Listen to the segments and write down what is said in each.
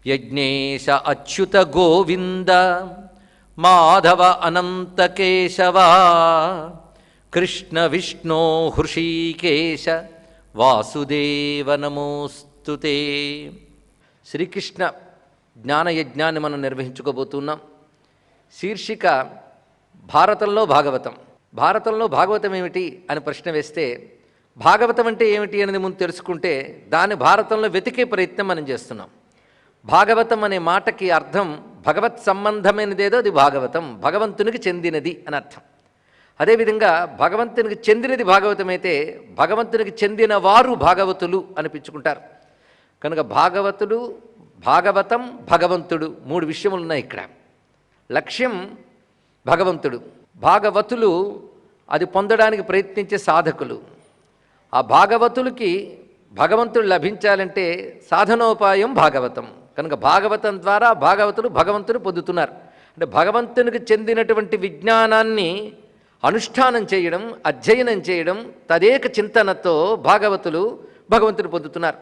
యజ్ఞేశ అచ్యుత గోవింద మాధవ అనంత కేశవ కృష్ణ విష్ణో హృషీకేశ వాసుదేవ నమోస్తుతే. శ్రీకృష్ణ జ్ఞానయజ్ఞాన్ని మనం నిర్వహించుకోబోతున్నాం. శీర్షిక భారతంలో భాగవతం. భారతంలో భాగవతం ఏమిటి అని ప్రశ్న వేస్తే భాగవతం అంటే ఏమిటి అనేది ముందు తెలుసుకుంటే దాన్ని భారతంలో వెతికే ప్రయత్నం మనం చేస్తున్నాం. భాగవతం అనే మాటకి అర్థం భగవత్ సంబంధమైనదేదో అది భాగవతం, భగవంతునికి చెందినది అని అర్థం. అదేవిధంగా భగవంతునికి చెందినది భాగవతం అయితే భగవంతునికి చెందిన వారు భాగవతులు అనిపించుకుంటారు. కనుక భాగవతుడు, భాగవతం, భగవంతుడు మూడు విషయములు ఉన్నాయి ఇక్కడ. లక్ష్యం భగవంతుడు, భాగవతులు అది పొందడానికి ప్రయత్నించే సాధకులు. ఆ భాగవతులకి భగవంతుడు లభించాలంటే సాధనోపాయం భాగవతం. కనుక భాగవతం ద్వారా భాగవతులు భగవంతుడు పొందుతున్నారు. అంటే భగవంతునికి చెందినటువంటి విజ్ఞానాన్ని అనుష్ఠానం చేయడం, అధ్యయనం చేయడం, తదేక చింతనతో భాగవతులు భగవంతుడు పొందుతున్నారు.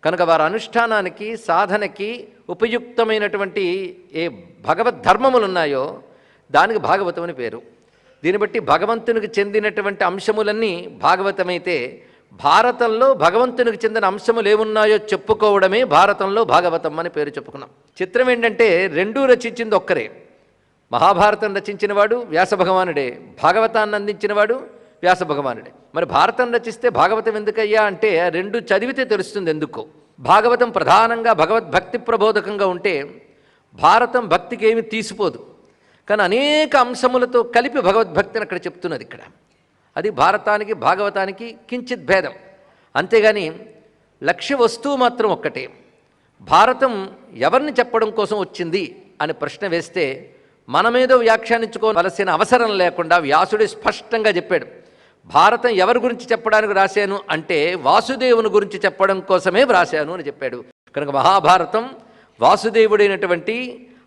కనుక వారి అనుష్ఠానానికి సాధనకి ఉపయుక్తమైనటువంటి ఏ భగవద్ధర్మములు ఉన్నాయో దానికి భాగవతం అని పేరు. దీన్ని బట్టి భగవంతునికి చెందినటువంటి అంశములన్నీ భాగవతమైతే భారతంలో భగవంతునికి చెందిన అంశములు ఏమున్నాయో చెప్పుకోవడమే భారతంలో భాగవతం అని పేరు చెప్పుకున్నాం. చిత్రం ఏంటంటే రెండూ రచించింది ఒక్కరే. మహాభారతం రచించినవాడు వ్యాస భగవానుడే, భాగవతాన్ని అందించినవాడు వ్యాస భగవానుడే. మరి భారతం రచిస్తే భాగవతం ఎందుకయ్యా అంటే రెండు చదివితే తెలుస్తుంది ఎందుకో. భాగవతం ప్రధానంగా భగవద్భక్తి ప్రబోధకంగా ఉంటే భారతం భక్తికి ఏమి తీసిపోదు, కానీ అనేక అంశములతో కలిపి భగవద్భక్తిని అక్కడ చెప్తున్నది. ఇక్కడ అది భారతానికి భాగవతానికి కించిత్ భేదం. అంతేగాని లక్ష్య వస్తువు మాత్రం ఒక్కటే. భారతం ఎవరిని చెప్పడం కోసం వచ్చింది అని ప్రశ్న వేస్తే మనమేదో వ్యాఖ్యానించుకోవలసిన అవసరం లేకుండా వ్యాసుడే స్పష్టంగా చెప్పాడు. భారతం ఎవరి గురించి చెప్పడానికి రాశాను అంటే వాసుదేవుని గురించి చెప్పడం కోసమే వ్రాశాను అని చెప్పాడు. కనుక మహాభారతం వాసుదేవుడైనటువంటి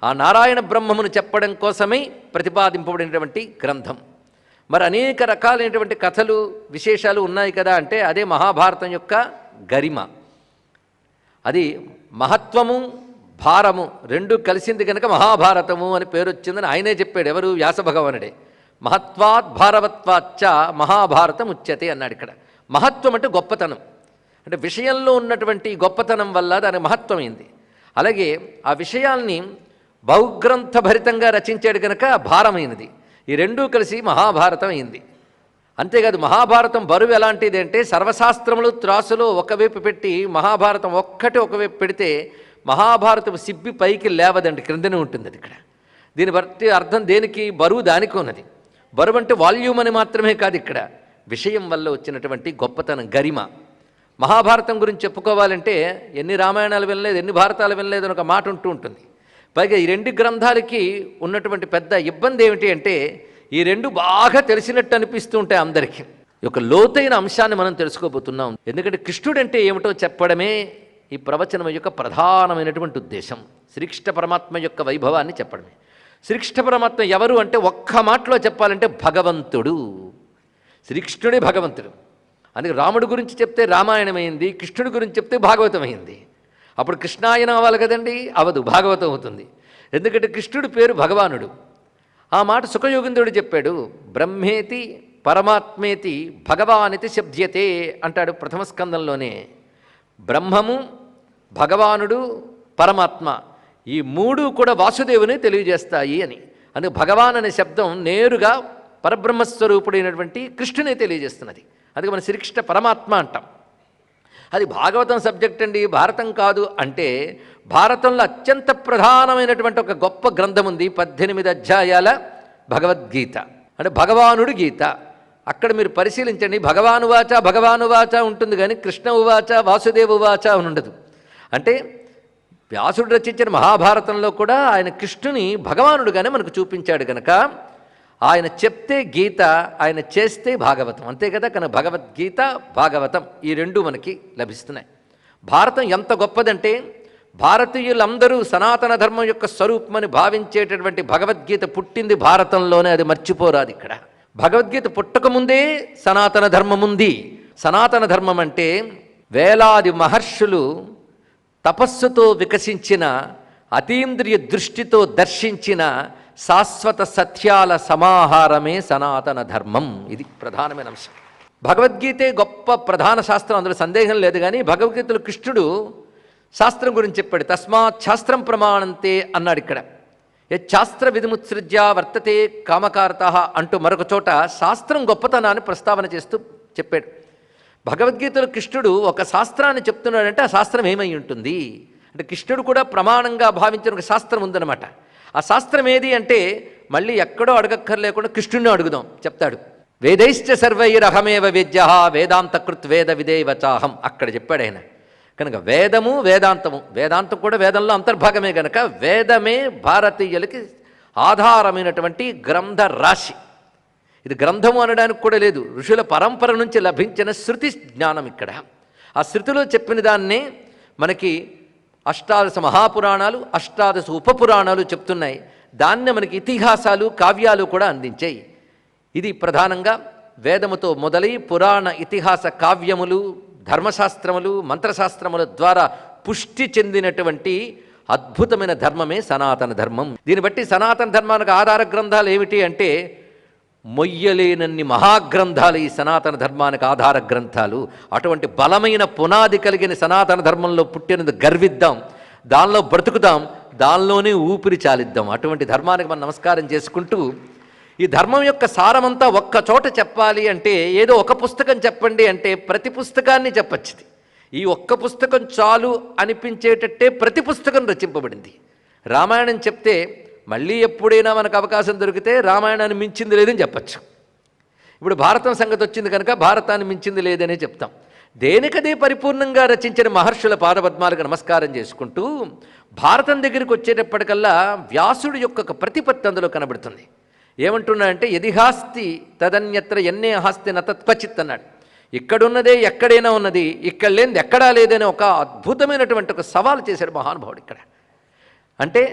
ఆ నారాయణ బ్రహ్మమును చెప్పడం కోసమే ప్రతిపాదింపబడినటువంటి గ్రంథం. మరి అనేక రకాలైనటువంటి కథలు విశేషాలు ఉన్నాయి కదా అంటే అదే మహాభారతం యొక్క గరిమ. అది మహత్వము భారము రెండు కలిసింది కనుక మహాభారతము అని పేరు వచ్చిందని ఆయనే చెప్పాడు. ఎవరు? వ్యాస భగవానుడే. మహత్వాత్ భారవత్వాచ్చ మహాభారతం ఉచ్యతే అన్నాడు. ఇక్కడ మహత్వం అంటే గొప్పతనం, అంటే విషయంలో ఉన్నటువంటి గొప్పతనం వల్ల దాని మహత్వమైంది. అలాగే ఆ విషయాల్ని బహుగ్రంథ భరితంగా రచించాడు కనుక భారమైనది. ఈ రెండూ కలిసి మహాభారతం అయింది. అంతేకాదు మహాభారతం బరువు ఎలాంటిది అంటే సర్వశాస్త్రములు త్రాసులో ఒకవైపు పెట్టి మహాభారతం ఒక్కటే ఒకవైపు పెడితే మహాభారతం సిబ్బి పైకి లేవదండి, క్రిందనే ఉంటుంది అది. ఇక్కడ దీన్ని బట్టి అర్థం దేనికి? బరువు దానికి ఉన్నది. బరువు అంటే వాల్యూమ్ అని మాత్రమే కాదు, ఇక్కడ విషయం వల్ల వచ్చినటువంటి గొప్పతనం, గరిమ. మహాభారతం గురించి చెప్పుకోవాలంటే ఎన్ని రామాయణాలు వినలేదు, ఎన్ని భారతాలు వినలేదు అని ఒక మాట ఉంటూ ఉంటుంది. పైగా ఈ రెండు గ్రంథాలకి ఉన్నటువంటి పెద్ద ఇబ్బంది ఏమిటి అంటే ఈ రెండు బాగా తెలిసినట్టు అనిపిస్తూ ఉంటాయి అందరికీ. ఈ యొక్క లోతైన అంశాన్ని మనం తెలుసుకోబోతున్నాం. ఎందుకంటే కృష్ణుడు అంటే ఏమిటో చెప్పడమే ఈ ప్రవచనం యొక్క ప్రధానమైనటువంటి ఉద్దేశం. శ్రీకృష్ణ పరమాత్మ యొక్క వైభవాన్ని చెప్పడమే. శ్రీకృష్ణ పరమాత్మ ఎవరు అంటే ఒక్క మాటలో చెప్పాలంటే భగవంతుడు. శ్రీకృష్ణుడే భగవంతుడు. అందుకే రాముడి గురించి చెప్తే రామాయణమైంది, కృష్ణుడి గురించి చెప్తే భాగవతం అయింది. అప్పుడు కృష్ణాయనం అవ్వాలి కదండి, అవదు, భాగవతం అవుతుంది. ఎందుకంటే కృష్ణుడి పేరు భగవానుడు. ఆ మాట సుఖయోగింద్రుడు చెప్పాడు. బ్రహ్మేతి పరమాత్మేతి భగవానితి శబ్ద్యతే అంటాడు ప్రథమ స్కందంలోనే. బ్రహ్మము, భగవానుడు, పరమాత్మ ఈ మూడు కూడా వాసుదేవుని తెలియజేస్తాయి అని. అందుకే భగవాన్ అనే శబ్దం నేరుగా పరబ్రహ్మస్వరూపుడైనటువంటి కృష్ణునే తెలియజేస్తున్నది. అందుకే మన శ్రీకృష్ణ పరమాత్మ అంటాం. అది భాగవతం సబ్జెక్ట్ అండి, భారతం కాదు అంటే భారతంలో అత్యంత ప్రధానమైనటువంటి ఒక గొప్ప గ్రంథం ఉంది. 18 అధ్యాయాల భగవద్గీత, అంటే భగవానుడి గీత. అక్కడ మీరు పరిశీలించండి, భగవానువాచ భగవానువాచ ఉంటుంది కానీ కృష్ణ ఉవాచ వాసుదేవ ఉవాచ అని ఉండదు. అంటే వ్యాసుడు రచించిన మహాభారతంలో కూడా ఆయన కృష్ణుని భగవానుడుగానే మనకు చూపించాడు కనుక ఆయన చెప్తే గీత, ఆయన చేస్తే భాగవతం, అంతే కదా. కనుక భగవద్గీత భాగవతం ఈ రెండు మనకి లభిస్తున్నాయి. భారతం ఎంత గొప్పదంటే భారతీయులందరూ సనాతన ధర్మం యొక్క స్వరూపమని భావించేటటువంటి భగవద్గీత పుట్టింది భారతంలోనే, అది మర్చిపోరాదు. ఇక్కడ భగవద్గీత పుట్టకముందే సనాతన ధర్మం ఉంది. సనాతన ధర్మం అంటే వేలాది మహర్షులు తపస్సుతో వికసించిన, అతీంద్రియ దృష్టితో దర్శించిన శాశ్వత సత్యాల సమాహారమే సనాతన ధర్మం. ఇది ప్రధానమైన అంశం. భగవద్గీతే గొప్ప ప్రధాన శాస్త్రం, అందులో సందేహం లేదు. కానీ భగవద్గీతలో కృష్ణుడు శాస్త్రం గురించి చెప్పాడు. తస్మాత్ శాస్త్రం ప్రమాణంతే అన్నాడు. ఇక్కడ శాస్త్ర విధిముత్సృజ్య వర్తతే కామకారత అంటూ మరొక చోట శాస్త్రం గొప్పతనాన్ని ప్రస్తావన చేస్తూ చెప్పాడు. భగవద్గీతలో కృష్ణుడు ఒక శాస్త్రాన్ని చెప్తున్నాడంటే ఆ శాస్త్రం ఏమై ఉంటుంది అంటే, కృష్ణుడు కూడా ప్రమాణంగా భావించిన ఒక శాస్త్రం ఉందన్నమాట. ఆ శాస్త్రం ఏది అంటే మళ్ళీ ఎక్కడో అడగక్కర్లేకుండా కృష్ణుడిని అడుగుదాం, చెప్తాడు. వేదైశ్చ సర్వైరహమేవ వేద్య వేదాంతకృత్ వేద విదేవచాహం అక్కడ చెప్పాడు ఆయన. కనుక వేదము వేదాంతము, వేదాంతం కూడా వేదంలో అంతర్భాగమే కనుక వేదమే భారతీయులకి ఆధారమైనటువంటి గ్రంథ రాశి. ఇది గ్రంథము అనడానికి కూడా లేదు, ఋషుల పరంపర నుంచి లభించిన శృతి జ్ఞానం. ఇక్కడ ఆ శృతిలో చెప్పిన దాన్నే మనకి అష్టాదశ మహాపురాణాలు, అష్టాదశ ఉపపురాణాలు చెప్తున్నాయి. దాన్నే మనకి ఇతిహాసాలు, కావ్యాలు కూడా అందించాయి. ఇది ప్రధానంగా వేదముతో మొదలై పురాణ, ఇతిహాస, కావ్యములు, ధర్మశాస్త్రములు, మంత్రశాస్త్రముల ద్వారా పుష్టి చెందినటువంటి అద్భుతమైన ధర్మమే సనాతన ధర్మం. దీన్ని బట్టి సనాతన ధర్మానికి ఆధార గ్రంథాలు ఏమిటి అంటే మొయ్యలేనన్ని మహాగ్రంథాలు ఈ సనాతన ధర్మానికి ఆధార గ్రంథాలు. అటువంటి బలమైన పునాది కలిగిన సనాతన ధర్మంలో పుట్టినది గర్విద్దాం, దానిలో బ్రతుకుదాం, దానిలోనే ఊపిరి చాలిద్దాం. అటువంటి ధర్మానికి మనం నమస్కారం చేసుకుంటూ, ఈ ధర్మం యొక్క సారమంతా ఒక్క చోట చెప్పాలి అంటే ఏదో ఒక పుస్తకం చెప్పండి అంటే ప్రతి పుస్తకాన్ని చెప్పచ్చు. ఈ ఒక్క పుస్తకం చాలు అనిపించేటట్టే ప్రతి పుస్తకం రచింపబడింది. రామాయణం చెప్తే మళ్ళీ ఎప్పుడైనా మనకు అవకాశం దొరికితే రామాయణాన్ని మించింది లేదని చెప్పచ్చు. ఇప్పుడు భారతం సంగతి వచ్చింది కనుక భారతాన్ని మించింది లేదనే చెప్తాం. దేనికదే పరిపూర్ణంగా రచించిన మహర్షుల పాదపద్మాలకు నమస్కారం చేసుకుంటూ, భారతం దగ్గరికి వచ్చేటప్పటికల్లా వ్యాసుడి యొక్క ప్రతిపత్తి అందులో కనబడుతుంది. ఏమంటున్నాడంటే యదిహాస్తి తదన్యత్ర ఎన్నే హాస్తి నతత్పచిత్ అన్నాడు. ఇక్కడున్నదే ఎక్కడైనా ఉన్నది, ఇక్కడ లేనిది ఎక్కడా లేదని ఒక అద్భుతమైనటువంటి ఒక సవాలు చేశాడు మహానుభావుడు. ఇక్కడ అంటే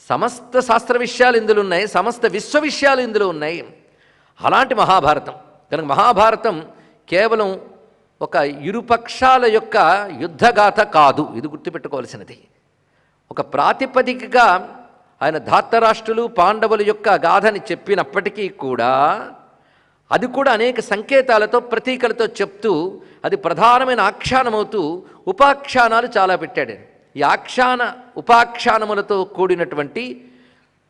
సమస్త శాస్త్ర విషయాలు ఇందులో ఉన్నాయి, సమస్త విశ్వ విషయాలు ఇందులో ఉన్నాయి. అలాంటి మహాభారతం కనుక మహాభారతం కేవలం ఒక ఇరుపక్షాల యొక్క యుద్ధగాథ కాదు, ఇది గుర్తుపెట్టుకోవాల్సినది. ఒక ప్రాతిపదికగా ఆయన ధార్తరాష్ట్రులు, పాండవుల యొక్క గాథని చెప్పినప్పటికీ కూడా అది కూడా అనేక సంకేతాలతో, ప్రతీకలతో చెప్తూ అది ప్రధానమైన ఆఖ్యానమవుతూ ఉపాఖ్యానాలు చాలా పెట్టాడు. ఈ ఆఖ్యాన ఉపాఖ్యానములతో కూడినటువంటి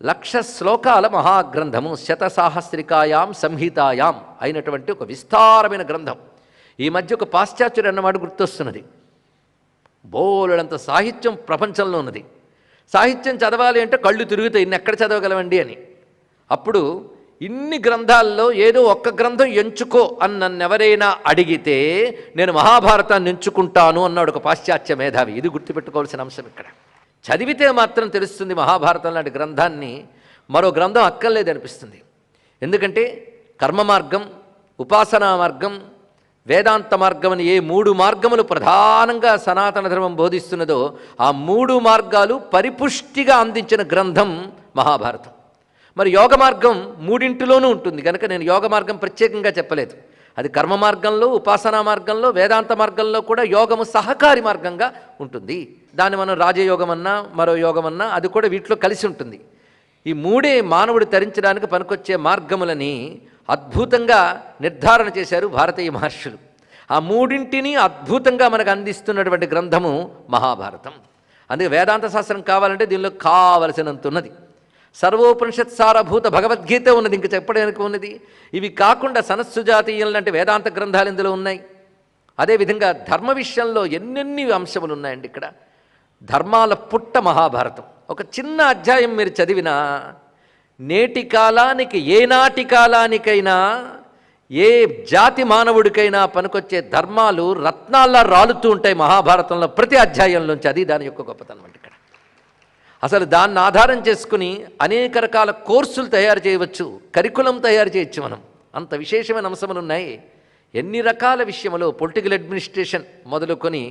1,00,000 శ్లోకాల మహాగ్రంథము, శతసాహస్రికాయాం సంహితాయాం అయినటువంటి ఒక విస్తారమైన గ్రంథం. ఈ మధ్య ఒక పాశ్చాత్యుడు అన్నమాట గుర్తొస్తున్నది. బోలెడంత సాహిత్యం ప్రపంచంలో ఉన్నది. సాహిత్యం చదవాలి అంటే కళ్ళు తిరుగుతాయి, ఇన్ని ఎక్కడ చదవగలవండి అని. అప్పుడు ఇన్ని గ్రంథాల్లో ఏదో ఒక్క గ్రంథం ఎంచుకో అని నన్ను ఎవరైనా అడిగితే నేను మహాభారతాన్ని ఎంచుకుంటాను అన్నాడు ఒక పాశ్చాత్య మేధావి. ఇది గుర్తుపెట్టుకోవాల్సిన అంశం. ఇక్కడ చదివితే మాత్రం తెలుస్తుంది మహాభారతం లాంటి గ్రంథాన్ని మరో గ్రంథం అక్కర్లేదు అనిపిస్తుంది. ఎందుకంటే కర్మ మార్గం, ఉపాసనా మార్గం, వేదాంత మార్గం అని ఏ 3 మార్గములు ప్రధానంగా సనాతన ధర్మం బోధిస్తున్నదో ఆ 3 మార్గాలు పరిపుష్టిగా అందించిన గ్రంథం మహాభారతం. మరి యోగ మార్గం 3ఇంటిలోనూ ఉంటుంది కనుక నేను యోగ మార్గం ప్రత్యేకంగా చెప్పలేదు. అది కర్మ మార్గంలో, ఉపాసనా మార్గంలో, వేదాంత మార్గంలో కూడా యోగము సహకారి మార్గంగా ఉంటుంది. దాన్ని మనం రాజయోగం అన్నా మరో యోగం అన్నా అది కూడా వీటిలో కలిసి ఉంటుంది. ఈ 3 మానవుడు తరించడానికి పనికొచ్చే మార్గములని అద్భుతంగా నిర్ధారణ చేశారు భారతీయ మహర్షులు. ఆ 3ఇంటిని అద్భుతంగా మనకు అందిస్తున్నటువంటి గ్రంథము మహాభారతం. అందుకే వేదాంత శాస్త్రం కావాలంటే దీనిలో కావలసినంత ఉన్నది. సర్వోపనిషత్ సారభూత భగవద్గీత ఉన్నది, ఇంక చెప్పడానికి ఉన్నది. ఇవి కాకుండా సనత్సుజాతీయం లాంటి వేదాంత గ్రంథాలు ఇందులో ఉన్నాయి. అదేవిధంగా ధర్మ విషయంలో ఎన్నెన్ని అంశములు ఉన్నాయండి. ఇక్కడ ధర్మాల పుట్ట మహాభారతం. ఒక చిన్న అధ్యాయం మీరు చదివినా నేటి కాలానికి, ఏనాటి కాలానికైనా, ఏ జాతి మానవుడికైనా పనికొచ్చే ధర్మాలు రత్నాల్లా రాలుతూ ఉంటాయి మహాభారతంలో ప్రతి అధ్యాయంలోంచి. అది దాని యొక్క గొప్పతనం. ఇక్కడ అసలు దాన్ని ఆధారం చేసుకుని అనేక రకాల కోర్సులు తయారు చేయవచ్చు, కరికులం తయారు చేయొచ్చు మనం. అంత విశేషమైన అంశములు ఉన్నాయి. ఎన్ని రకాల విషయములో పొలిటికల్ అడ్మినిస్ట్రేషన్ మొదలుకొని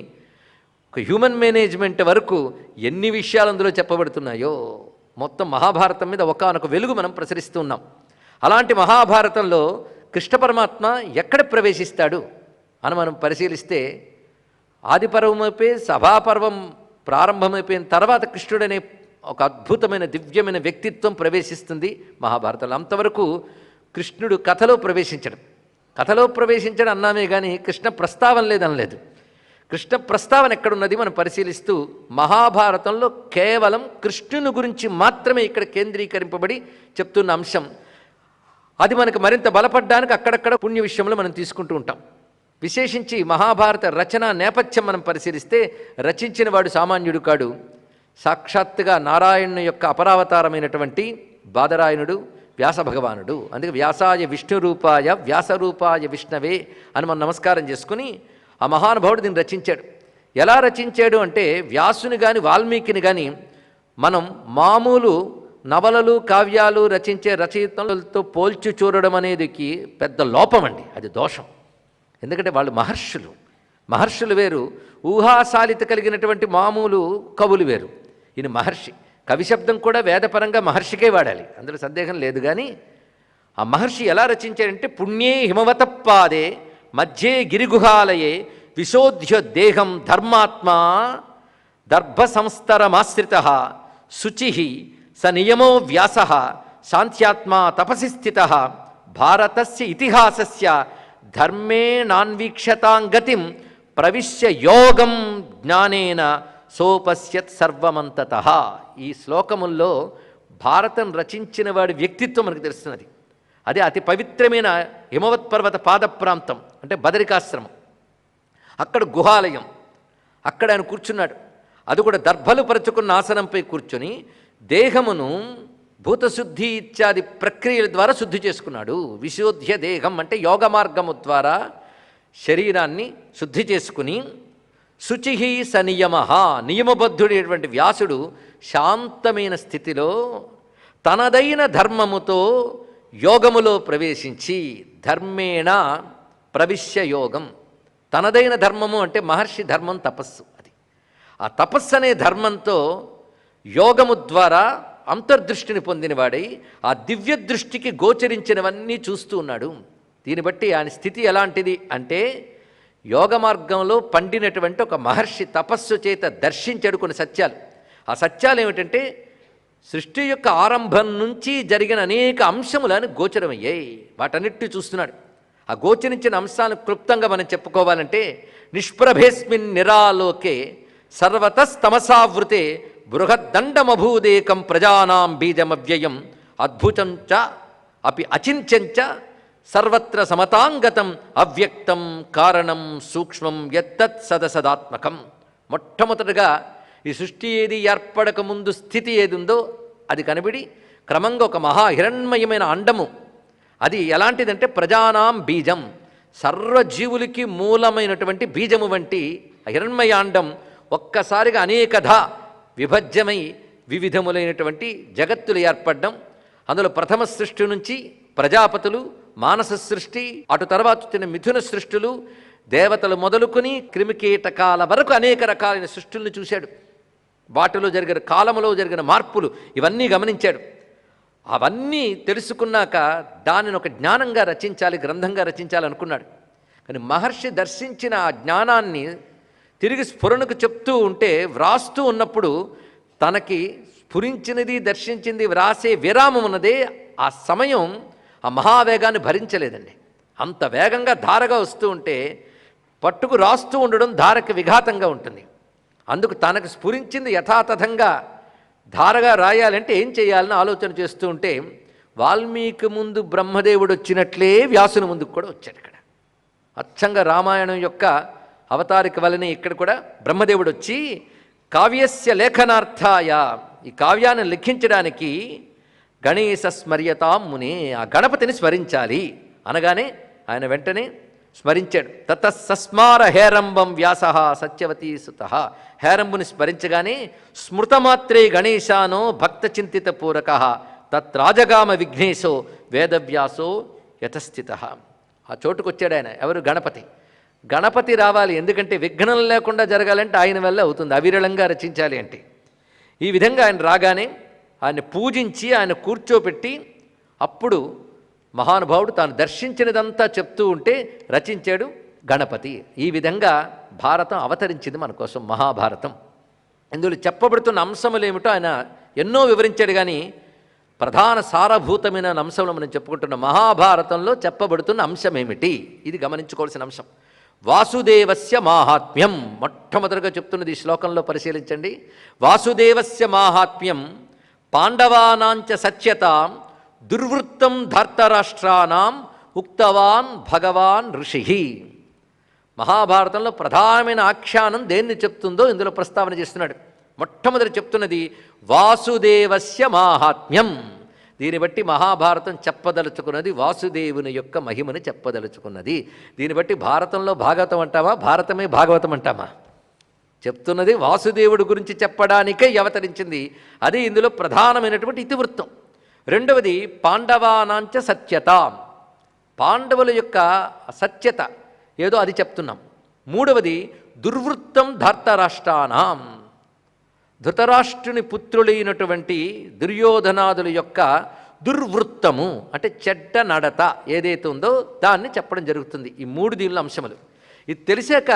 ఒక హ్యూమన్ మేనేజ్మెంట్ వరకు ఎన్ని విషయాలు అందులో చెప్పబడుతున్నాయో. మొత్తం మహాభారతం మీద ఒకానొక వెలుగు మనం ప్రసరిస్తూ ఉన్నాం. అలాంటి మహాభారతంలో కృష్ణ పరమాత్మ ఎక్కడ ప్రవేశిస్తాడు అని మనం పరిశీలిస్తే ఆదిపర్వమపై సభాపర్వం ప్రారంభమైపోయిన తర్వాత కృష్ణుడనే ఒక అద్భుతమైన దివ్యమైన వ్యక్తిత్వం ప్రవేశిస్తుంది మహాభారతంలో. అంతవరకు కృష్ణుడు కథలో ప్రవేశించడం అన్నామే కానీ కృష్ణ ప్రస్తావన లేదనలేదు. కృష్ణ ప్రస్తావన ఎక్కడున్నది మనం పరిశీలిస్తూ మహాభారతంలో కేవలం కృష్ణుని గురించి మాత్రమే ఇక్కడ కేంద్రీకరింపబడి చెప్తున్న అంశం. అది మనకు మరింత బలపడ్డానికి అక్కడక్కడ పుణ్య విషయంలో మనం తీసుకుంటూ ఉంటాం. విశేషించి మహాభారత రచన నేపథ్యం మనం పరిశీలిస్తే రచించిన వాడు సామాన్యుడు కాడు. సాక్షాత్తుగా నారాయణుని యొక్క అపరావతారమైనటువంటి బాదరాయణుడు వ్యాస భగవానుడు. అందుకే వ్యాసాయ విష్ణురూపాయ వ్యాసరూపాయ విష్ణవే అని మనం నమస్కారం చేసుకుని ఆ మహానుభావుడు దీన్ని రచించాడు. ఎలా రచించాడు అంటే వ్యాసుని కానీ వాల్మీకిని కానీ మనం మామూలు నవలలు కావ్యాలు రచించే రచయితలతో పోల్చి చూడడం అనేది పెద్ద లోపం అండి, అది దోషం. ఎందుకంటే వాళ్ళు మహర్షులు వేరు, ఊహాశాలిత కలిగినటువంటి మామూలు కవులు వేరు. ఈయన మహర్షి. కవి శబ్దం కూడా వేదపరంగా మహర్షికే వాడాలి, అందులో సందేహం లేదు. కానీ ఆ మహర్షి ఎలా రచించాడంటే పుణ్యే హిమవతపాదే మధ్యే గిరిగుహాలయే విశోధ్య దేహం ధర్మాత్మా దర్భ సంస్తరమాశ్రిత శుచి స నియమో వ్యాస శాంత్యాత్మా తపసి స్థిత భారతస్య ఇతిహాసస్య ధర్మేణాన్వీక్షతాంగతిం ప్రవిశ్య యోగం జ్ఞానేన సోపశ్యత్ సర్వమంతతః. ఈ శ్లోకముల్లో భారతం రచించిన వాడి వ్యక్తిత్వం మనకు తెలుస్తున్నది. అదే అతి పవిత్రమైన హిమవత్పర్వత పాద ప్రాంతం అంటే బదరికాశ్రమం, అక్కడ గుహాలయం, అక్కడ ఆయన కూర్చున్నాడు. అది కూడా దర్భలు పరుచుకున్న ఆసనంపై కూర్చొని దేహమును భూతశుద్ధి ఇత్యాది ప్రక్రియల ద్వారా శుద్ధి చేసుకున్నాడు. విశోధ్య దేహం అంటే యోగ మార్గము ద్వారా శరీరాన్ని శుద్ధి చేసుకుని శుచి సనియమ నియమబద్ధుడైనటువంటి వ్యాసుడు శాంతమైన స్థితిలో తనదైన ధర్మముతో యోగములో ప్రవేశించి ధర్మేణ ప్రవిశ్య యోగం. తనదైన ధర్మము అంటే మహర్షి ధర్మం తపస్సు. అది ఆ తపస్సు అనే ధర్మంతో యోగము ద్వారా అంతర్దృష్టిని పొందినవాడై ఆ దివ్య దృష్టికి గోచరించినవన్నీ చూస్తూ ఉన్నాడు. దీన్ని బట్టి ఆయన స్థితి ఎలాంటిది అంటే యోగ మార్గంలో పండినటువంటి ఒక మహర్షి తపస్సు చేత దర్శించాడు కొన్ని సత్యాలు. ఆ సత్యాలు ఏమిటంటే సృష్టి యొక్క ఆరంభం నుంచి జరిగిన అనేక అంశములను గోచరమయ్యాయి. వాటన్నిటి చూస్తున్నాడు. ఆ గోచరించిన అంశాలను క్లుప్తంగా మనం చెప్పుకోవాలంటే నిష్ప్రభేస్మిన్ నిరాలోకే సర్వతస్తమసావృతే బృహద్దండమభూదేకం ప్రజానాం బీజమవ్యయం అద్భుతం చ అపి అచింత్యంచ సర్వత్ర సమతాంగతం అవ్యక్తం కారణం సూక్ష్మం యత్తత్ సదసదాత్మకం. మొట్టమొదటగా ఈ సృష్టి ఏది ఏర్పడక ముందు స్థితి ఏది ఉందో అది కనబడి క్రమంగా ఒక మహాహిరణ్మయమైన అండము, అది ఎలాంటిదంటే ప్రజానాం బీజం, సర్వజీవులకి మూలమైనటువంటి బీజము వంటి హిరణ్మయ అండం ఒక్కసారిగా అనేకధా విభజ్యమై వివిధములైనటువంటి జగత్తులు ఏర్పడడం. అందులో ప్రథమ సృష్టి నుంచి ప్రజాపతులు, మానస సృష్టి, అటు తర్వాత వచ్చిన మిథున సృష్టులు, దేవతలు మొదలుకొని క్రిమికీటకాల వరకు అనేక రకాలైన సృష్టుల్ని చూశాడు. వాటిలో జరిగిన కాలములో జరిగిన మార్పులు ఇవన్నీ గమనించాడు. అవన్నీ తెలుసుకున్నాక దానిని ఒక జ్ఞానంగా రచించాలి, గ్రంథంగా రచించాలనుకున్నాడు. కానీ మహర్షి దర్శించిన ఆ జ్ఞానాన్ని తిరిగి స్ఫురణకు చెప్తూ ఉంటే వ్రాస్తూ ఉన్నప్పుడు తనకి స్ఫురించినది దర్శించింది వ్రాసే విరామం ఉన్నదే, ఆ సమయం ఆ మహావేగాన్ని భరించలేదండి. అంత వేగంగా ధారగా వస్తూ ఉంటే పట్టుకు రాస్తూ ఉండడం ధారకి విఘాతంగా ఉంటుంది. అందుకు తనకు స్ఫురించింది యథాతథంగా ధారగా రాయాలంటే ఏం చేయాలని ఆలోచన చేస్తూ ఉంటే వాల్మీకి ముందు బ్రహ్మదేవుడు వచ్చినట్లే వ్యాసుని ముందుకు కూడా వచ్చాడు. ఇక్కడ అచ్చంగా రామాయణం యొక్క అవతారిక వలనే ఇక్కడ కూడా బ్రహ్మదేవుడు వచ్చి కావ్యస్య లేఖనార్థాయ, ఈ కావ్యాన్ని లిఖించడానికి గణేశ స్మర్యతాం మునే, ఆ గణపతిని స్మరించాలి అనగానే ఆయన వెంటనే స్మరించాడు. తత సస్మార హేరంబం వ్యాస సత్యవతీ సుత, హేరంబుని స్మరించగానే స్మృతమాత్రే గణేశానో భక్త చింతిత పూరక తత్రాజగామ విఘ్నేశో వేదవ్యాసో యతస్థిత. ఆ చోటుకొచ్చాడు ఆయన. ఎవరు? గణపతి. గణపతి రావాలి, ఎందుకంటే విఘ్నం లేకుండా జరగాలంటే ఆయన వల్ల అవుతుంది, అవిరళంగా రచించాలి అంటే. ఈ విధంగా ఆయన రాగానే ఆయన పూజించి ఆయన కూర్చోపెట్టి అప్పుడు మహానుభావుడు తాను దర్శించినదంతా చెప్తూ ఉంటే రచించాడు గణపతి. ఈ విధంగా భారతం అవతరించింది మన కోసం, మహాభారతం. ఇందులో చెప్పబడుతున్న అంశములు ఏమిటో ఆయన ఎన్నో వివరించాడు. కానీ ప్రధాన సారభూతమైన అంశంలో మనం చెప్పుకుంటున్న మహాభారతంలో చెప్పబడుతున్న అంశం ఏమిటి, ఇది గమనించుకోవాల్సిన అంశం. వాసుదేవస్య మాహాత్మ్యం మొట్టమొదటిగా చెప్తున్నది ఈ శ్లోకంలో పరిశీలించండి. వాసుదేవస్య మాహాత్మ్యం పాండవానాంచ సత్యతాం దుర్వృత్తం ధర్తరాష్ట్రానాం ఉక్తవాన్ భగవాన్ ఋషి. మహాభారతంలో ప్రధానమైన ఆఖ్యానం దేన్ని చెప్తుందో ఇందులో ప్రస్తావన చేస్తున్నాడు. మొట్టమొదటి చెప్తున్నది వాసుదేవస్య మాహాత్మ్యం. దీన్ని బట్టి మహాభారతం చెప్పదలుచుకున్నది వాసుదేవుని యొక్క మహిమని చెప్పదలుచుకున్నది. దీన్ని బట్టి భారతంలో భాగవతం అంటామా, భారతమే భాగవతం అంటామా? చెప్తున్నది వాసుదేవుడి గురించి చెప్పడానికే అవతరించింది. అది ఇందులో ప్రధానమైనటువంటి ఇతివృత్తం. రెండవది పాండవానాంచ సత్యత, పాండవుల యొక్క సత్యత ఏదో అది చెప్తున్నాం. మూడవది దుర్వృత్తం ధర్తరాష్ట్రానాం, ధృతరాష్ట్రుని పుత్రులైనటువంటి దుర్యోధనాదుల యొక్క దుర్వృత్తము అంటే చెడ్డ నడత ఏదైతే ఉందో దాన్ని చెప్పడం జరుగుతుంది. ఈ మూడు దీనిలో అంశములు. ఇది తెలిసాక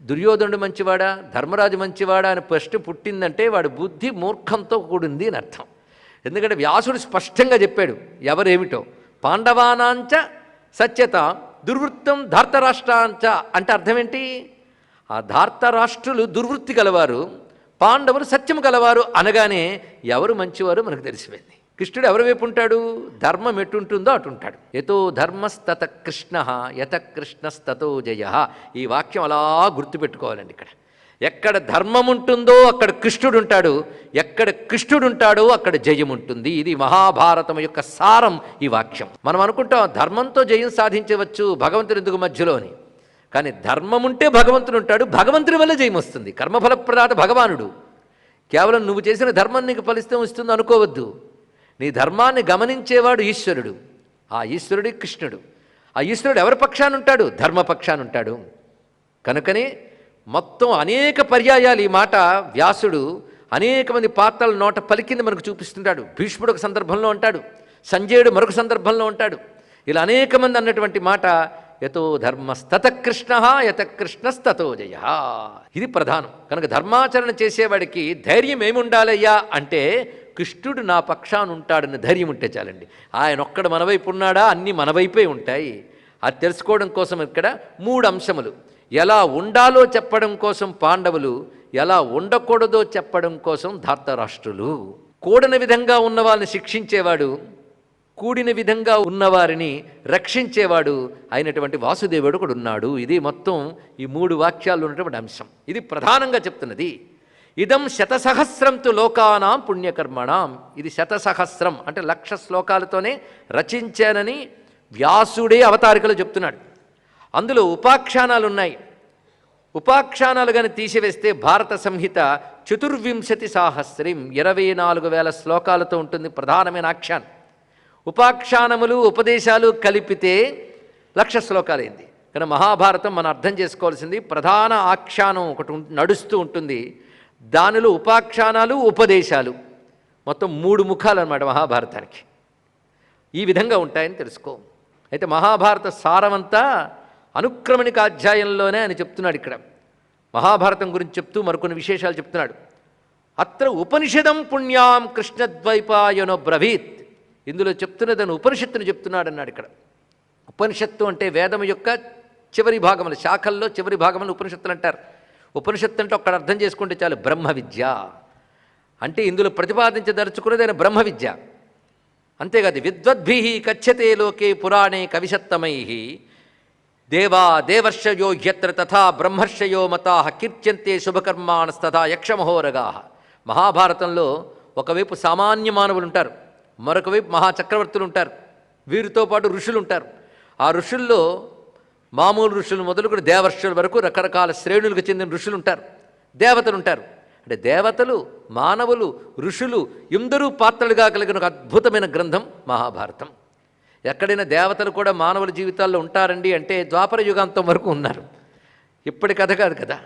దుర్యోధనుడు మంచివాడా ధర్మరాజు మంచివాడా అని ప్రశ్న పుట్టిందంటే వాడి బుద్ధి మూర్ఖంతో కూడింది అని అర్థం. ఎందుకంటే వ్యాసుడు స్పష్టంగా చెప్పాడు ఎవరేమిటో. పాండవానాంచ సత్యత దుర్వృత్తం ధార్తరాష్ట్రాంచ అంటే అర్థం ఏంటి? ఆ ధార్తరాష్ట్రులు దుర్వృత్తి గలవారు, పాండవులు సత్యము గలవారు అనగానే ఎవరు మంచివారు మనకు తెలిసిపోయింది. కృష్ణుడు ఎవరి వైపు ఉంటాడు? ధర్మం ఎటుంటుందో అటుంటాడు. యతో ధర్మస్తత కృష్ణ యత కృష్ణస్తతో జయ. ఈ వాక్యం అలా గుర్తుపెట్టుకోవాలండి. ఎక్కడ ధర్మం ఉంటుందో అక్కడ కృష్ణుడు ఉంటాడు, ఎక్కడ కృష్ణుడు ఉంటాడో అక్కడ జయం ఉంటుంది. ఇది మహాభారతం యొక్క సారం ఈ వాక్యం. మనం అనుకుంటాం ధర్మంతో జయం సాధించవచ్చు భగవంతుని ఎందుకు మధ్యలోని. కానీ ధర్మం ఉంటే భగవంతుడు ఉంటాడు, భగవంతుని వల్ల జయం వస్తుంది. కర్మఫలప్రదాత భగవానుడు. కేవలం నువ్వు చేసిన ధర్మం నీకు ఫలితం వస్తుంది అనుకోవద్దు. నీ ధర్మాన్ని గమనించేవాడు ఈశ్వరుడు, ఆ ఈశ్వరుడి కృష్ణుడు. ఆ ఈశ్వరుడు ఎవరి పక్షాన ఉంటాడు? ధర్మపక్షాన ఉంటాడు. కనుకనే మొత్తం అనేక పర్యాయాలు ఈ మాట వ్యాసుడు అనేక మంది పాత్రల నోట పలికింది మనకు చూపిస్తుంటాడు. భీష్ముడు ఒక సందర్భంలో ఉంటాడు, సంజయుడు మరొక సందర్భంలో ఉంటాడు. ఇలా అనేక మంది అన్నటువంటి మాట యతో ధర్మస్తత కృష్ణ యత కృష్ణస్తతో జయ. ఇది ప్రధానం. కనుక ధర్మాచరణ చేసేవాడికి ధైర్యం ఏముండాలయ్యా అంటే కృష్ణుడు నా పక్షాన ఉంటాడని ధైర్యం ఉంటే చాలండి. ఆయన ఒక్కడ మన వైపు ఉన్నాడా, అన్నీ మన వైపే ఉంటాయి. అది తెలుసుకోవడం కోసం ఇక్కడ మూడు అంశములు. ఎలా ఉండాలో చెప్పడం కోసం పాండవులు, ఎలా ఉండకూడదో చెప్పడం కోసం ధార్తరాష్ట్రులు. కూడని విధంగా ఉన్న వాళ్ళని శిక్షించేవాడు, కూడిన విధంగా ఉన్నవారిని రక్షించేవాడు అయినటువంటి వాసుదేవుడు కూడా ఉన్నాడు. ఇది మొత్తం ఈ మూడు వాక్యాలు ఉన్నటువంటి అంశం. ఇది ప్రధానంగా చెప్తున్నది. ఇదం శతసహస్రంతు లోకానాం పుణ్యకర్మణాం. ఇది శతసహస్రం అంటే 1,00,000 శ్లోకాలతోనే రచించానని వ్యాసుడే అవతారికలో చెప్తున్నాడు. అందులో ఉపాఖ్యానాలు ఉన్నాయి. ఉపాఖ్యానాలు కానీ తీసివేస్తే భారత సంహిత 24 సాహస్రం 24,000 శ్లోకాలతో ఉంటుంది. ప్రధానమైన ఆఖ్యానం. ఉపాఖ్యానములు ఉపదేశాలు కలిపితే 1,00,000 శ్లోకాలైంది. కానీ మహాభారతం మనం అర్థం చేసుకోవాల్సింది ప్రధాన ఆఖ్యానం ఒకటి నడుస్తూ ఉంటుంది, దానిలో ఉపాఖ్యానాలు ఉపదేశాలు మొత్తం 3 ముఖాలు అన్నమాట మహాభారతానికి. ఈ విధంగా ఉంటాయని తెలుసుకో. అయితే మహాభారత సారమంతా అనుక్రమణిక అధ్యాయంలోనే ఆయన చెప్తున్నాడు. ఇక్కడ మహాభారతం గురించి చెప్తూ మరికొన్ని విశేషాలు చెప్తున్నాడు. అత్ర ఉపనిషదం పుణ్యాం కృష్ణద్వైపాయనో బ్రవీత్. ఇందులో చెప్తున్నదని ఉపనిషత్తుని చెప్తున్నాడు అన్నాడు. ఇక్కడ ఉపనిషత్తు అంటే వేదం యొక్క చివరి భాగములు, శాఖల్లో చివరి భాగములు ఉపనిషత్తులు అంటారు. ఉపనిషత్తు అంటే ఒక్కడ అర్థం చేసుకుంటే చాలు, బ్రహ్మ విద్య అంటే ఇందులో ప్రతిపాదించదలుచుకున్నదైన బ్రహ్మ విద్య. అంతేకాదు విద్వద్భి కథ్యతే లోకే పురాణే కవిషత్తమై దేవా దేవర్షయో హ్యత్ర తథా బ్రహ్మర్షయో మతా కీర్త్యంతే శుభకర్మాణస్తథా యక్షమహోరగా. మహాభారతంలో ఒకవైపు సామాన్య మానవులు ఉంటారు, మరొక వైపు మహాచక్రవర్తులు ఉంటారు, వీరితో పాటు ఋషులు ఉంటారు. ఆ ఋషుల్లో మామూలు ఋషులు మొదలుకొని దేవర్షుల వరకు రకరకాల శ్రేణులకు చెందిన ఋషులు ఉంటారు, దేవతలు ఉంటారు. అంటే దేవతలు, మానవులు, ఋషులు ఎందరూ పాత్రలుగా కలిగిన ఒక అద్భుతమైన గ్రంథం మహాభారతం. ఎక్కడైనా దేవతలు కూడా మానవుల జీవితాల్లో ఉంటారండి అంటే ద్వాపర యుగాంతం వరకు ఉన్నారు. ఇప్పటి కథ కాదు కదా.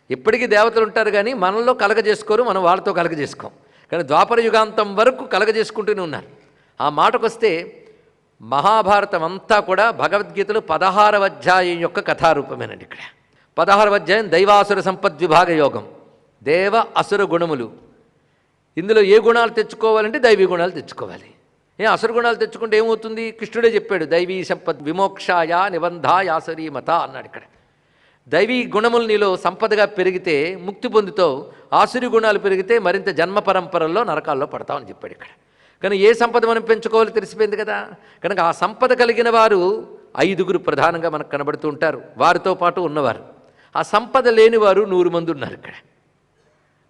ఇప్పటికీ దేవతలు ఉంటారు కానీ మనలో కలగజేసుకోరు, మనం వాళ్ళతో కలగజేసుకోం. కానీ ద్వాపర యుగాంతం వరకు కలగజేసుకుంటూనే ఉన్నారు. ఆ మాటకొస్తే మహాభారతం అంతా కూడా భగవద్గీతలో 16వ అధ్యాయం యొక్క కథారూపమేనండి. ఇక్కడ 16వ అధ్యాయం దైవాసుర సంపద్విభాగ యోగం. దేవ అసుర గుణములు. ఇందులో ఏ గుణాలు తెచ్చుకోవాలంటే దైవీ గుణాలు తెచ్చుకోవాలి. అసుర గుణాలు తెచ్చుకుంటే ఏమవుతుంది? కృష్ణుడే చెప్పాడు, దైవీ సంపద్ విమోక్షాయ నిబంధాయాసరీమత అన్నాడు ఇక్కడ. దైవీ గుణములు నీలో సంపదగా పెరిగితే ముక్తి పొందుతావు, ఆసురి గుణాలు పెరిగితే మరింత జన్మ పరంపరల్లో నరకాల్లో పడతావు అని చెప్పాడు ఇక్కడ. కానీ ఏ సంపద మనం పెంచుకోవాలో తెలిసిపోయింది కదా. కనుక ఆ సంపద కలిగిన వారు 5గురు ప్రధానంగా మనకు కనబడుతూ ఉంటారు, వారితో పాటు ఉన్నవారు. ఆ సంపద లేని వారు 100 మంది ఉన్నారు ఇక్కడ.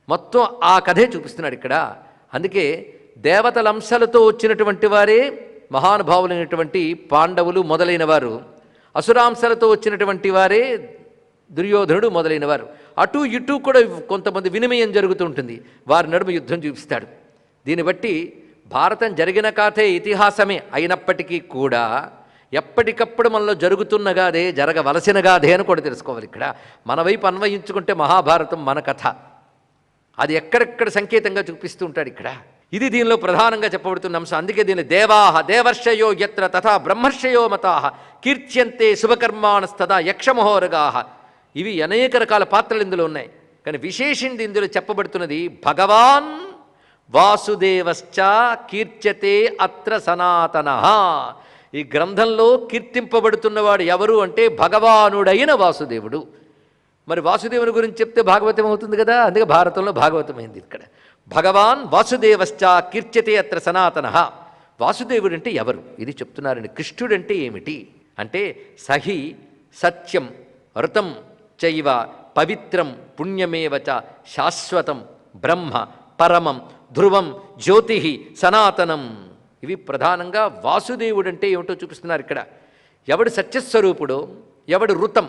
మొత్తం ఆ కథే చూపిస్తున్నాడు ఇక్కడ. అందుకే దేవతల అంశాలతో వచ్చినటువంటి వారే మహానుభావులైనటువంటి పాండవులు మొదలైన వారు, అసురాంశాలతో వచ్చినటువంటి వారే దుర్యోధనుడు మొదలైన వారు. అటు ఇటు కూడా కొంతమంది వినిమయం జరుగుతుంటుంది, వారి నడుమ యుద్ధం చూపిస్తాడు. దీన్ని బట్టి భారతం జరిగిన కథే ఇతిహాసమే అయినప్పటికీ కూడా ఎప్పటికప్పుడు మనలో జరుగుతున్న గాదే, జరగవలసిన గాదే అని కూడా తెలుసుకోవాలి. ఇక్కడ మన వైపు అన్వయించుకుంటే మహాభారతం మన కథ, అది ఎక్కడెక్కడ సంకేతంగా చూపిస్తూ ఉంటాడు ఇక్కడ. ఇది దీనిలో ప్రధానంగా చెప్పబడుతున్న అంశం. అందుకే దీని దేవాహ దేవర్షయో యత్ర తథా బ్రహ్మర్షయో మతాహ కీర్త్యంతే శుభకర్మాణస్తదా యక్షమహోరగాహ. ఇవి అనేక రకాల పాత్రలు ఇందులో ఉన్నాయి. కానీ విశేషింది ఇందులో చెప్పబడుతున్నది భగవాన్ వాసుదేవశ్చ కీర్త్యతే అత్ర సనాతనః. ఈ గ్రంథంలో కీర్తింపబడుతున్నవాడు ఎవరు అంటే భగవానుడైన వాసుదేవుడు. మరి వాసుదేవుని గురించి చెప్తే భాగవతం అవుతుంది కదా, అందుకే భారతంలో భాగవతమైంది ఇక్కడ. భగవాన్ వాసుదేవశ్చ కీర్త్యతే అత్ర సనాతనః. వాసుదేవుడు అంటే ఎవరు ఇది చెప్తున్నారండి. కృష్ణుడంటే ఏమిటి అంటే సహి సత్యం ఋతం చైవ పవిత్రం పుణ్యమేవచ శాశ్వతం బ్రహ్మ పరమం ధ్రువం జ్యోతి సనాతనం. ఇవి ప్రధానంగా వాసుదేవుడంటే ఏమిటో చూపిస్తున్నారు ఇక్కడ. ఎవడు సత్యస్వరూపుడో, ఎవడు ఋతం,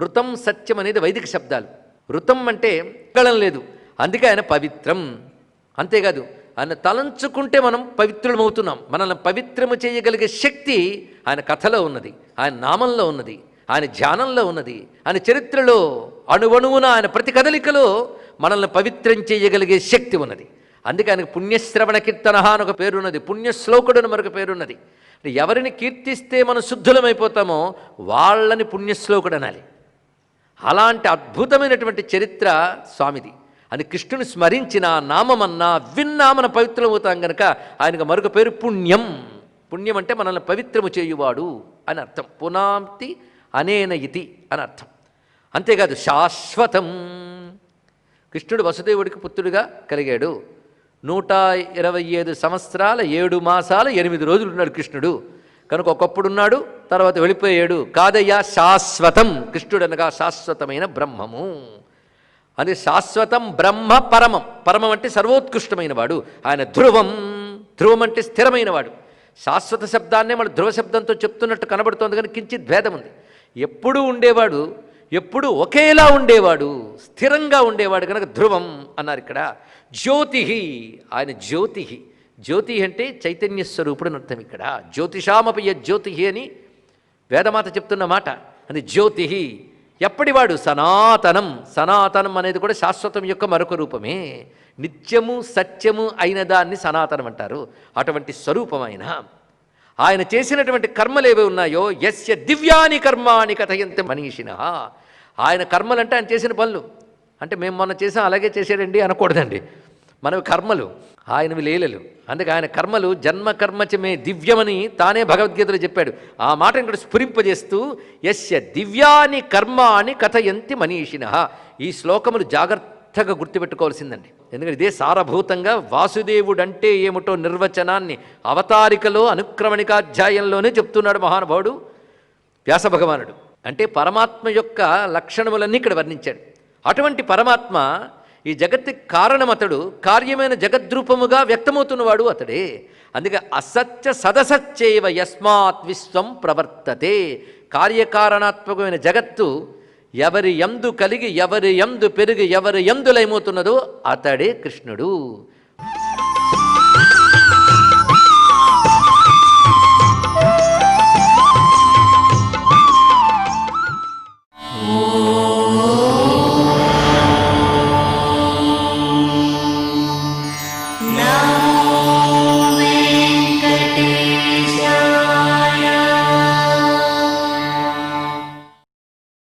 ఋతం సత్యం అనేది వైదిక శబ్దాలు. ఋతం అంటే కళం లేదు, అందుకే ఆయన పవిత్రం. అంతేకాదు ఆయన తలంచుకుంటే మనం పవిత్రులమవుతున్నాం. మనల్ని పవిత్రము చేయగలిగే శక్తి ఆయన కథలో ఉన్నది, ఆయన నామంలో ఉన్నది, ఆయన ధ్యానంలో ఉన్నది, ఆయన చరిత్రలో అణువణువున ఆయన ప్రతి కదలికలో మనల్ని పవిత్రం చేయగలిగే శక్తి ఉన్నది. అందుకే ఆయనకు పుణ్యశ్రవణ కీర్తన అని ఒక పేరున్నది, పుణ్యశ్లోకుడు అని మరొక పేరున్నది. ఎవరిని కీర్తిస్తే మనం శుద్ధులమైపోతామో వాళ్ళని పుణ్యశ్లోకుడు అనాలి. అలాంటి అద్భుతమైనటువంటి చరిత్ర స్వామిది. అది కృష్ణుని స్మరించిన నామమన్నా విన్నా మన పవిత్రమవుతాం కనుక ఆయనకు మరొక పేరు పుణ్యం. పుణ్యం అంటే మనల్ని పవిత్రము చేయువాడు అని అర్థం. పునాంతి అనేన ఇతి అని అర్థం. అంతేకాదు శాశ్వతం. కృష్ణుడు వసుదేవుడికి పుత్రుడిగా కలిగాడు. 125 సంవత్సరాల 7 మాసాల 8 రోజులు ఉన్నాడు కృష్ణుడు. కనుక ఒకప్పుడున్నాడు, తర్వాత వెళ్ళిపోయాడు. కాదయ్యా శాశ్వతం. కృష్ణుడు అనగా శాశ్వతమైన బ్రహ్మము. అది శాశ్వతం బ్రహ్మ పరమం. పరమం అంటే సర్వోత్కృష్టమైన వాడు. ఆయన ధ్రువం. ధ్రువం అంటే స్థిరమైన వాడు. శాశ్వత శబ్దాన్నే మన ధ్రువ శబ్దంతో చెప్తున్నట్టు కనబడుతోంది, కానీ కించిత్ భేదం ఉంది. ఎప్పుడూ ఉండేవాడు, ఎప్పుడు ఒకేలా ఉండేవాడు, స్థిరంగా ఉండేవాడు కనుక ధ్రువం అన్నారు ఇక్కడ. జ్యోతి, ఆయన జ్యోతి. జ్యోతి అంటే చైతన్య స్వరూపుడు అని అర్థం ఇక్కడ. జ్యోతిషామపి జ్యోతి అని వేదమాత చెప్తున్న మాట. అది జ్యోతి. ఎప్పటివాడు సనాతనం. సనాతనం అనేది కూడా శాశ్వతం యొక్క మరొక రూపమే. నిత్యము సత్యము అయిన దాన్ని సనాతనం అంటారు. అటువంటి స్వరూపం ఆయన చేసినటువంటి కర్మలు ఏవి ఉన్నాయో యస్య దివ్యాని కర్మాని కథయంతే మనీషినః. ఆయన కర్మలంటే ఆయన చేసిన పనులు. అంటే మేము మొన్న చేసాం అలాగే చేసాడండి అనకూడదండి. మనవి కర్మలు, ఆయనవి లీలలు. అందుకే ఆయన కర్మలు జన్మకర్మచమే దివ్యమని తానే భగవద్గీతలో చెప్పాడు. ఆ మాట ఇక్కడ స్ఫురింపజేస్తూ యస్య దివ్యాని కర్మాని కథయంతి మనీషినః. ఈ శ్లోకములు జాగ్రత్తగా గుర్తుపెట్టుకోవాల్సిందండి. ఎందుకంటే ఇదే సారభూతంగా వాసుదేవుడు అంటే ఏమిటో నిర్వచనాన్ని అవతారికలో అనుక్రమణికాధ్యాయంలోనే చెప్తున్నాడు మహానుభావుడు వ్యాస భగవానుడు. అంటే పరమాత్మ యొక్క లక్షణములన్నీ ఇక్కడ వర్ణించాడు. అటువంటి పరమాత్మ ఈ జగత్తుకి కారణమతడు, కార్యమైన జగద్రూపముగా వ్యక్తమవుతున్నవాడు అతడే. అందుకే అసత్య సదసత్యైవ యస్మాత్ విశ్వం ప్రవర్తతే. కార్యకారణాత్మకమైన జగత్తు ఎవరి యందు కలిగి, ఎవరి యందు పెరిగి, ఎవరి యందు లయమవుతున్నదో అతడే కృష్ణుడు.